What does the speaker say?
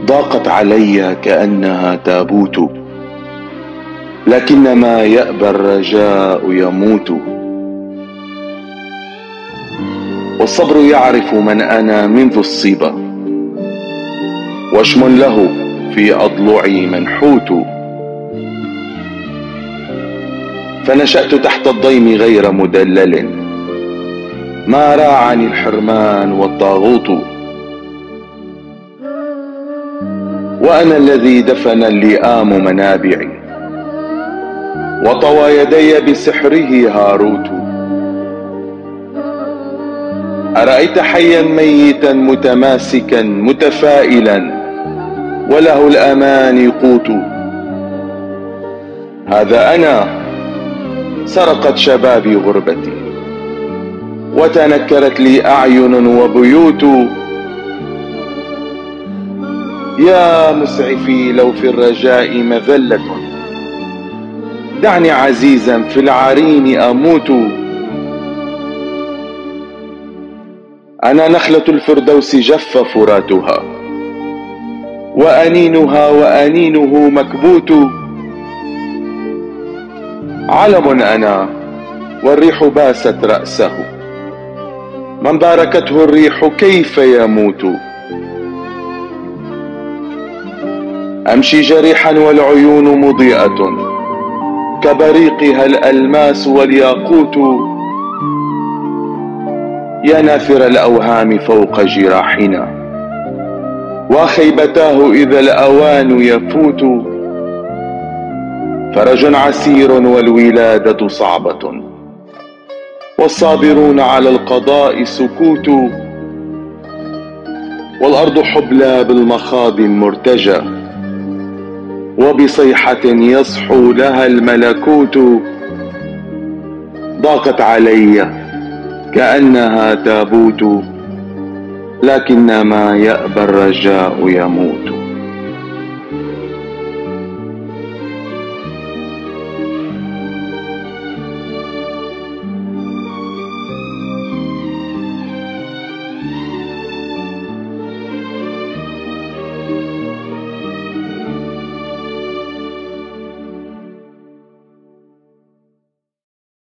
ضاقت علي كأنها تابوت، لكنما يأبى الرجاء يموت. والصبر يعرف من أنا منذ الصبا، وشم له في أضلعي منحوت. فنشأت تحت الضيم غير مدلل، ما راعني الحرمان والطاغوت. وأنا الذي دفن اللئام منابعي، وطوى يدي بسحره هاروت. أرأيت حيا ميتا متماسكا متفائلا، وله الأمان قوت. هذا أنا، سرقت شبابي غربتي، وتنكرت لي أعين وبيوت. يا مسعفي لو في الرجاء مذلة، دعني عزيزا في العرين أموت. أنا نخلة الفردوس جف فراتها، وأنينها وأنينه مكبوت. علم أنا والريح باست رأسه، من باركته الريح كيف يموت. أمشي جريحا والعيون مضيئة، كبريقها الألماس والياقوت. يا نافر الأوهام فوق جراحنا، وخيبتاه إذا الأوان يفوت. فرج عسير والولادة صعبة، والصابرون على القضاء سكوت. والأرض حبلى بالمخاض مرتجى، وبصيحة يصحو لها الملكوت. ضاقت علي كأنها تابوت، لكنما يأبى الرجاء يموت.